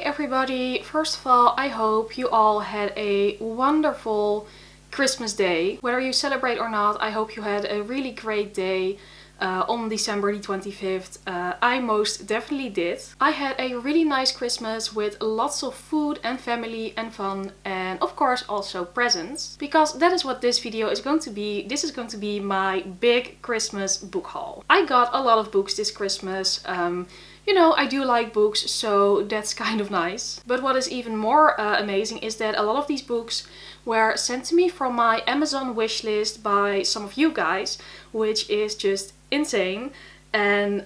everybody! First of all, I hope you all had a wonderful Christmas day. Whether you celebrate or not, I hope you had a really great day on December the 25th. I most definitely did. I had a really nice Christmas with lots of food and family and fun, and of course also presents, because that is what this video is going to be. This is going to be my big Christmas book haul. I got a lot of books this Christmas. You know, I do like books, so that's kind of nice. But what is even more amazing is that a lot of these books were sent to me from my Amazon wishlist by some of you guys, which is just insane. And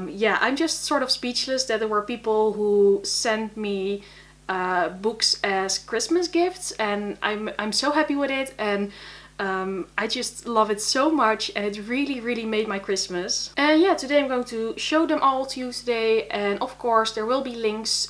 yeah, I'm just sort of speechless that there were people who sent me books as Christmas gifts, and I'm so happy with it. And I just love it so much, and it really made my Christmas. And yeah, today I'm going to show them all to you today, and of course there will be links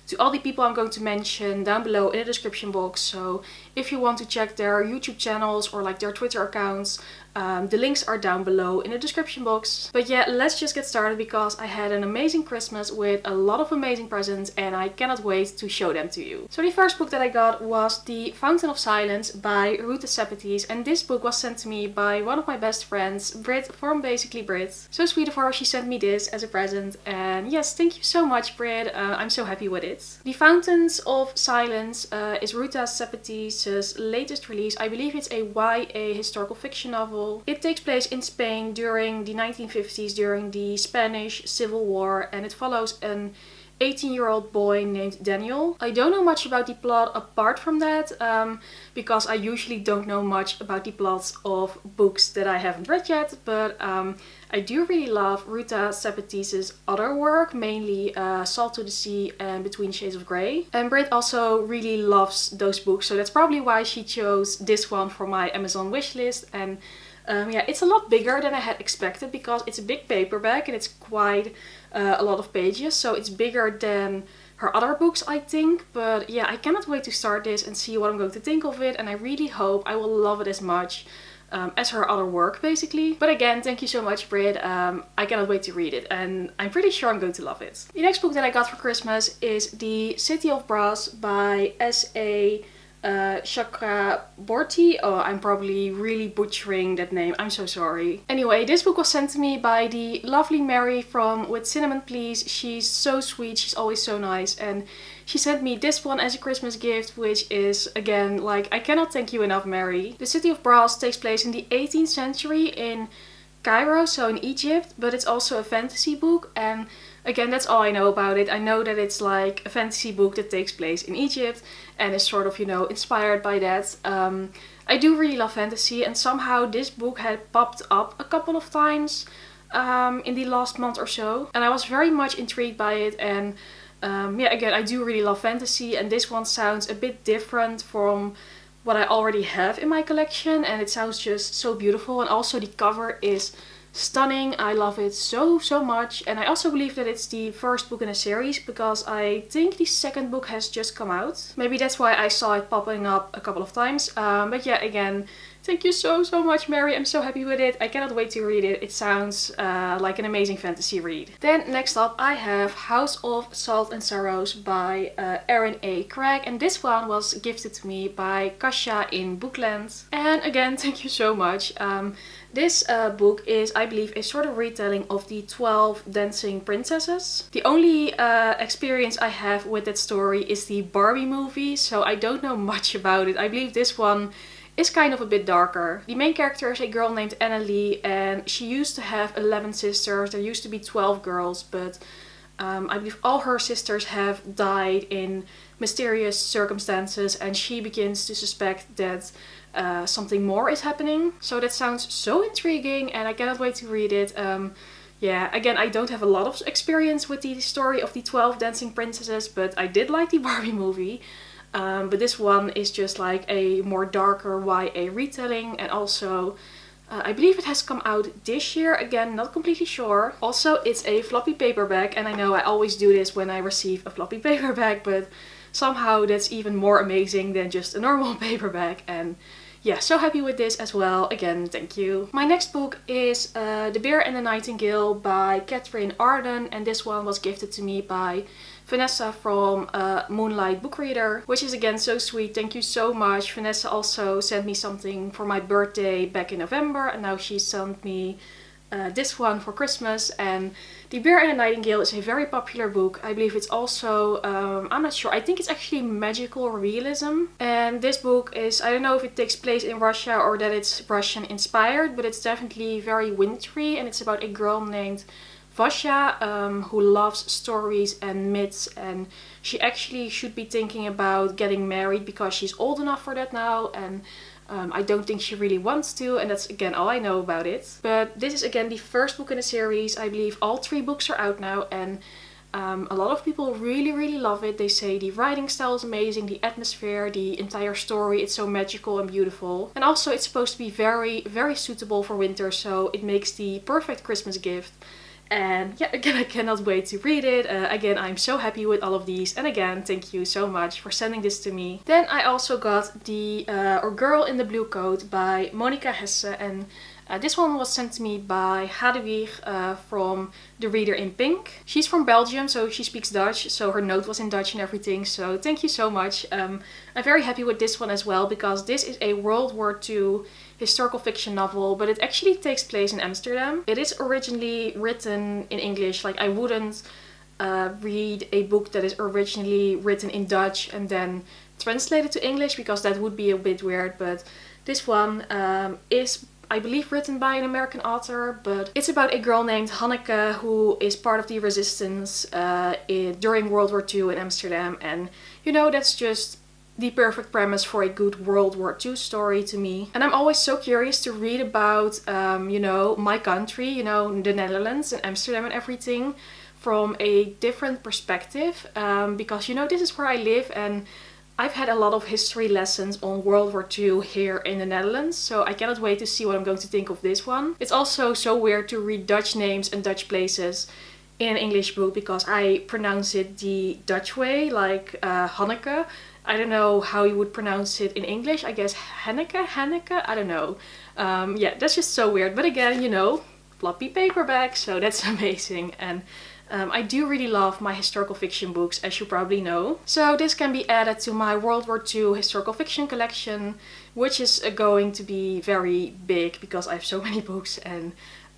to all the people I'm going to mention down below in the description box. So if you want to check their YouTube channels or like their Twitter accounts, the links are down below in the description box. But yeah, let's just get started, because I had an amazing Christmas with a lot of amazing presents and I cannot wait to show them to you. So the first book that I got was The Fountain of Silence by Retelling, and this book was sent to me by one of my best friends, Brit from Basically Brit. So sweet of her, she sent me this as a present, and yes, thank you so much, Brit. I'm so happy with it. The Fountains of Silence is Ruta Sepetys' latest release. I believe it's a YA historical fiction novel. It takes place in Spain during the 1950s, during the Spanish Civil War, and it follows an 18-year-old boy named Daniel. I don't know much about the plot apart from that, because I usually don't know much about the plots of books that I haven't read yet, but I do really love Ruta Sepetys' other work, mainly Salt to the Sea and Between Shades of Grey. And Brit also really loves those books, so that's probably why she chose this one for my Amazon wishlist. And yeah, it's a lot bigger than I had expected, because it's a big paperback and it's quite a lot of pages, so it's bigger than her other books, I think. But yeah, I cannot wait to start this and see what I'm going to think of it, and I really hope I will love it as much as her other work, basically. But again, thank you so much, Brit. I cannot wait to read it, and I'm pretty sure I'm going to love it. The next book that I got for Christmas is The City of Brass by S.A. Chakraborty. Oh, I'm probably really butchering that name. I'm so sorry. Anyway, this book was sent to me by the lovely Mary from With Cinnamon Please. She's so sweet. She's always so nice. And she sent me this one as a Christmas gift, which is, again, like, I cannot thank you enough, Mary. The City of Brass takes place in the 18th century in Cairo, so in Egypt, but it's also a fantasy book, and again, that's all I know about it. I know that it's like a fantasy book that takes place in Egypt and is sort of, you know, inspired by that. I do really love fantasy, and somehow this book had popped up a couple of times in the last month or so, and I was very much intrigued by it. And yeah, again, I do really love fantasy, and this one sounds a bit different from what I already have in my collection, and it sounds just so beautiful. And also the cover is stunning. I love it so much, and I also believe that it's the first book in a series, because I think the second book has just come out. Maybe that's why I saw it popping up a couple of times. But yeah, again, thank you so much, Mary. I'm so happy with it. I cannot wait to read it. It sounds like an amazing fantasy read. Then next up I have House of Salt and Sorrows by Erin A. Craig, and this one was gifted to me by Kasia in Bookland. And again, thank you so much. This book is, I believe, a sort of retelling of the 12 Dancing Princesses. The only experience I have with that story is the Barbie movie, so I don't know much about it. I believe this one is kind of a bit darker. The main character is a girl named Annalie, and she used to have 11 sisters. There used to be 12 girls, but I believe all her sisters have died in mysterious circumstances, and she begins to suspect that something more is happening. So that sounds so intriguing, and I cannot wait to read it. Yeah, again, I don't have a lot of experience with the story of the 12 Dancing Princesses, but I did like the Barbie movie. But this one is just like a more darker YA retelling, and also I believe it has come out this year. Again, not completely sure. Also, it's a floppy paperback, and I know I always do this when I receive a floppy paperback, but somehow that's even more amazing than just a normal paperback. And yeah, so happy with this as well. Again, thank you. My next book is The Bear and the Nightingale by Catherine Arden, and this one was gifted to me by Vanessa from Moonlight Book Reader, which is again so sweet. Thank you so much. Vanessa also sent me something for my birthday back in November, and now she sent me this one for Christmas. And The Bear and the Nightingale is a very popular book. I believe it's also, I'm not sure, I think it's actually magical realism. And this book is, I don't know if it takes place in Russia or that it's Russian inspired, but it's definitely very wintry, and it's about a girl named Vasya who loves stories and myths, and she actually should be thinking about getting married because she's old enough for that now, and I don't think she really wants to, and that's again all I know about it. But this is again the first book in the series. I believe all 3 books are out now, and a lot of people really love it. They say the writing style is amazing, the atmosphere, the entire story, it's so magical and beautiful. And also it's supposed to be very suitable for winter, so it makes the perfect Christmas gift. And yeah, again, I cannot wait to read it. Again, I'm so happy with all of these. And again, thank you so much for sending this to me. Then I also got the Girl in the Blue Coat by Monica Hesse. And this one was sent to me by Hadewig from The Reader in Pink. She's from Belgium, so she speaks Dutch. So her note was in Dutch and everything. So thank you so much. I'm very happy with this one as well, because this is a World War II historical fiction novel, but it actually takes place in Amsterdam. It is originally written in English. Like, I wouldn't read a book that is originally written in Dutch and then translated to English, because that would be a bit weird. But this one is, I believe, written by an American author, but it's about a girl named Hanneke who is part of the resistance during World War II in Amsterdam. And you know, that's just the perfect premise for a good World War II story to me. And I'm always so curious to read about, you know, my country, you know, the Netherlands and Amsterdam and everything from a different perspective, because, you know, this is where I live, and I've had a lot of history lessons on World War II here in the Netherlands, so I cannot wait to see what I'm going to think of this one. It's also so weird to read Dutch names and Dutch places in an English book, because I pronounce it the Dutch way, like Hanneke. I don't know how you would pronounce it in English. I guess Hanneke? I don't know. Yeah, that's just so weird. But again, you know, floppy paperback, so that's amazing. And I do really love my historical fiction books, as you probably know. So this can be added to my World War II historical fiction collection, which is going to be very big because I have so many books. And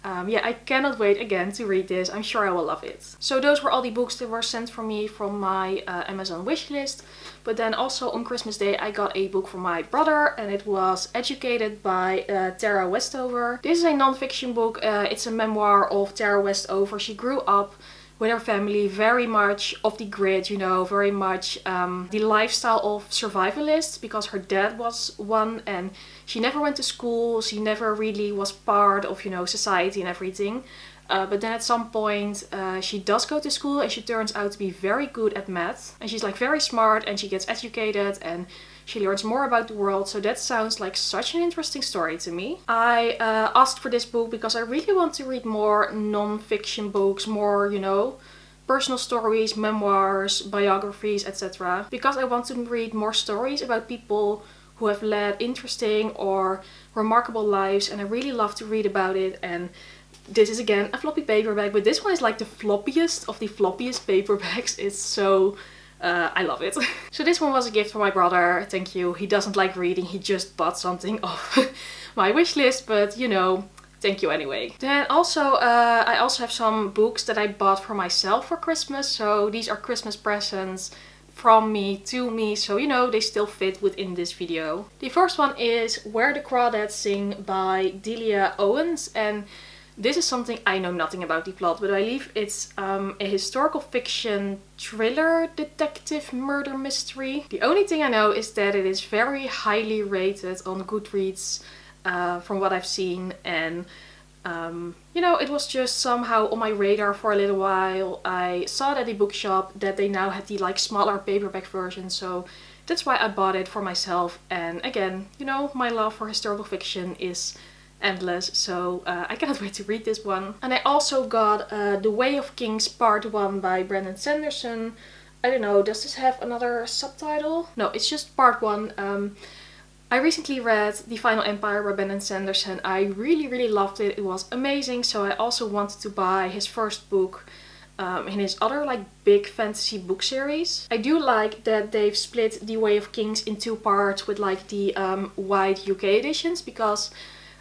yeah, I cannot wait again to read this. I'm sure I will love it. So those were all the books that were sent for me from my Amazon wishlist. But then also on Christmas Day I got a book from my brother, and it was Educated by Tara Westover. This is a non-fiction book. It's a memoir of Tara Westover. She grew up with her family, very much off the grid, you know, very much the lifestyle of survivalists, because her dad was one, and she never went to school, she never really was part of, you know, society and everything. But then at some point she does go to school, and she turns out to be very good at math, and she's like very smart, and she gets educated, and she learns more about the world. So that sounds like such an interesting story to me. I asked for this book because I really want to read more non-fiction books, more, you know, personal stories, memoirs, biographies, etc. Because I want to read more stories about people who have led interesting or remarkable lives, and I really love to read about it. And this is again a floppy paperback, but this one is like the floppiest of the floppiest paperbacks. It's so I love it. So this one was a gift from my brother. Thank you. He doesn't like reading. He just bought something off my wish list, but you know, thank you anyway. Then also I also have some books that I bought for myself for Christmas. So these are Christmas presents from me to me, so you know, they still fit within this video. The first one is Where the Crawdads Sing by Delia Owens, and this is something I know nothing about the plot, but I believe it's a historical fiction thriller detective murder mystery. The only thing I know is that it is very highly rated on Goodreads from what I've seen, and you know, it was just somehow on my radar for a little while. I saw it at the bookshop that they now had the like smaller paperback version, so that's why I bought it for myself. And again, you know, my love for historical fiction is endless, so I cannot wait to read this one. And I also got The Way of Kings Part 1 by Brandon Sanderson. I don't know, does this have another subtitle? No, it's just Part 1. I recently read The Final Empire by Brandon Sanderson. I really loved it. It was amazing, so I also wanted to buy his first book, in his other like big fantasy book series. I do like that they've split The Way of Kings in 2 parts with like the wide UK editions, because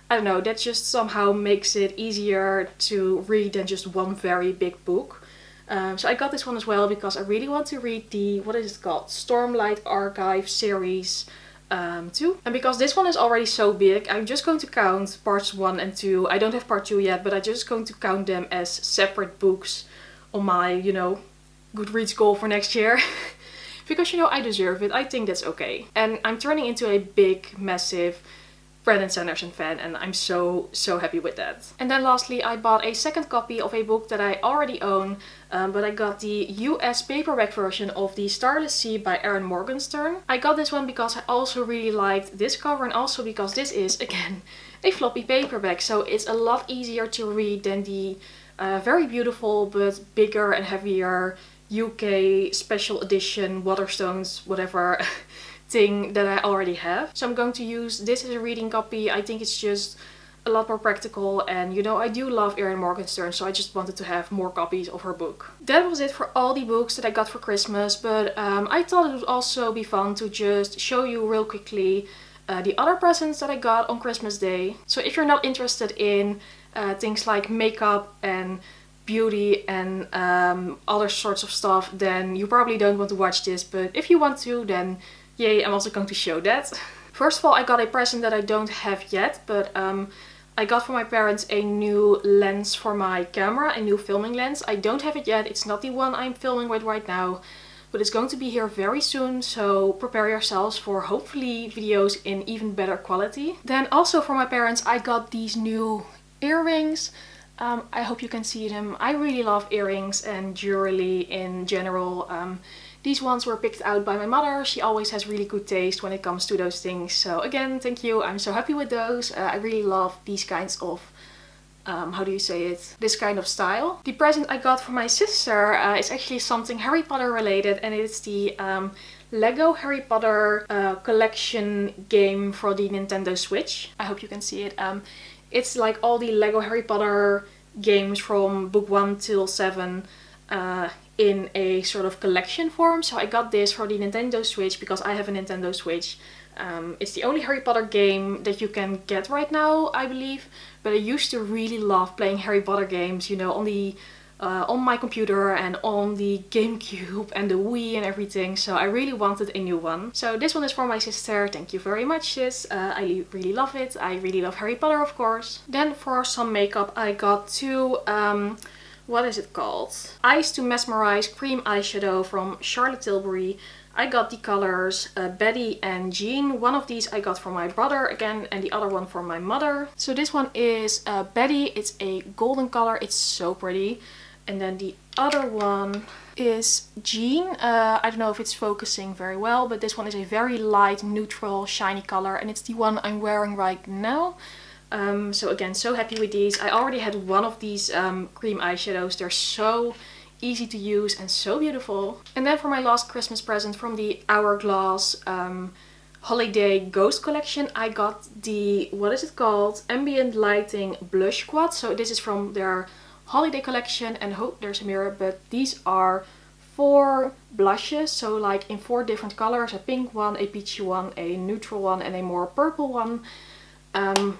I don't know, that just somehow makes it easier to read than just one very big book. So I got this one as well because I really want to read the, what is it called? Stormlight Archive series 2. And because this one is already so big, I'm just going to count parts 1 and 2. I don't have part 2 yet, but I'm just going to count them as separate books on my, you know, Goodreads goal for next year. Because, you know, I deserve it. I think that's okay. And I'm turning into a big, massive Brandon Sanderson fan, and I'm so happy with that. And then lastly, I bought a second copy of a book that I already own, but I got the US paperback version of The Starless Sea by Erin Morgenstern. I got this one because I also really liked this cover, and also because this is, again, a floppy paperback, so it's a lot easier to read than the very beautiful but bigger and heavier UK special edition Waterstones whatever thing that I already have. So I'm going to use this as a reading copy. I think it's just a lot more practical, and you know, I do love Erin Morgenstern, so I just wanted to have more copies of her book. That was it for all the books that I got for Christmas, but I thought it would also be fun to just show you real quickly the other presents that I got on Christmas Day. So if you're not interested in things like makeup and beauty and other sorts of stuff, then you probably don't want to watch this, but if you want to, then yay, I'm also going to show that. First of all, I got a present that I don't have yet, but I got for my parents a new lens for my camera, a new filming lens. I don't have it yet, it's not the one I'm filming with right now, but it's going to be here very soon, so prepare yourselves for hopefully videos in even better quality. Then also for my parents, I got these new earrings. I hope you can see them. I really love earrings and jewelry in general. These ones were picked out by my mother. She always has really good taste when it comes to those things. So again, thank you. I'm so happy with those. I really love these kinds of, how do you say it? This kind of style. The present I got for my sister is actually something Harry Potter related, and it's the Lego Harry Potter collection game for the Nintendo Switch. I hope you can see it. It's like all the Lego Harry Potter games from book 1 till 7 in a sort of collection form. So I got this for the Nintendo Switch because I have a Nintendo Switch. It's the only Harry Potter game that you can get right now, I believe. But I used to really love playing Harry Potter games, you know, on my computer and on the GameCube and the Wii and everything. So I really wanted a new one. So this one is for my sister. Thank you very much, sis. I really love it. I really love Harry Potter, of course. Then for some makeup, I got two, what is it called? Eyes to Mesmerize cream eyeshadow from Charlotte Tilbury. I got the colors Betty and Jean. One of these I got for my brother again, and the other one for my mother. So this one is Betty. It's a golden color. It's so pretty. And then the other one is Jean. I don't know if it's focusing very well, but this one is a very light, neutral, shiny color. And it's the one I'm wearing right now. So again, so happy with these. I already had one of these cream eyeshadows. They're so easy to use and so beautiful. And then for my last Christmas present from the Hourglass Holiday Ghost collection, I got the, what is it called? Ambient Lighting Blush Quad. So this is from their holiday collection, and hope there's a mirror, but these are 4 blushes, so like in 4 different colors: a pink one, a peachy one, a neutral one, and a more purple one.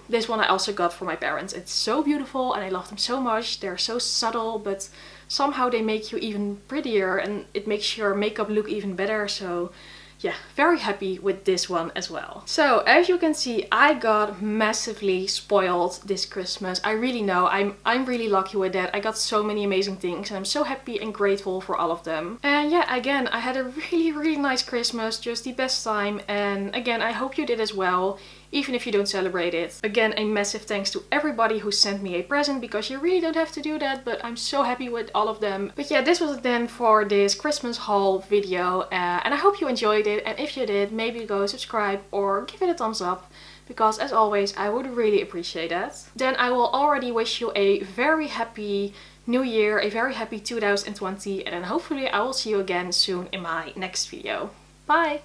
This one I also got for my parents. It's so beautiful and I love them so much. They're so subtle, but somehow they make you even prettier and it makes your makeup look even better. So yeah, very happy with this one as well. So as you can see, I got massively spoiled this Christmas. I really know, I'm really lucky with that. I got so many amazing things and I'm so happy and grateful for all of them. And yeah, again, I had a really nice Christmas, just the best time. And again, I hope you did as well, even if you don't celebrate it. Again, a massive thanks to everybody who sent me a present, because you really don't have to do that, but I'm so happy with all of them. But yeah, this was it then for this Christmas haul video, and I hope you enjoyed it. And if you did, maybe go subscribe or give it a thumbs up, because as always, I would really appreciate that. Then I will already wish you a very happy New Year, a very happy 2020, and then hopefully I will see you again soon in my next video. Bye!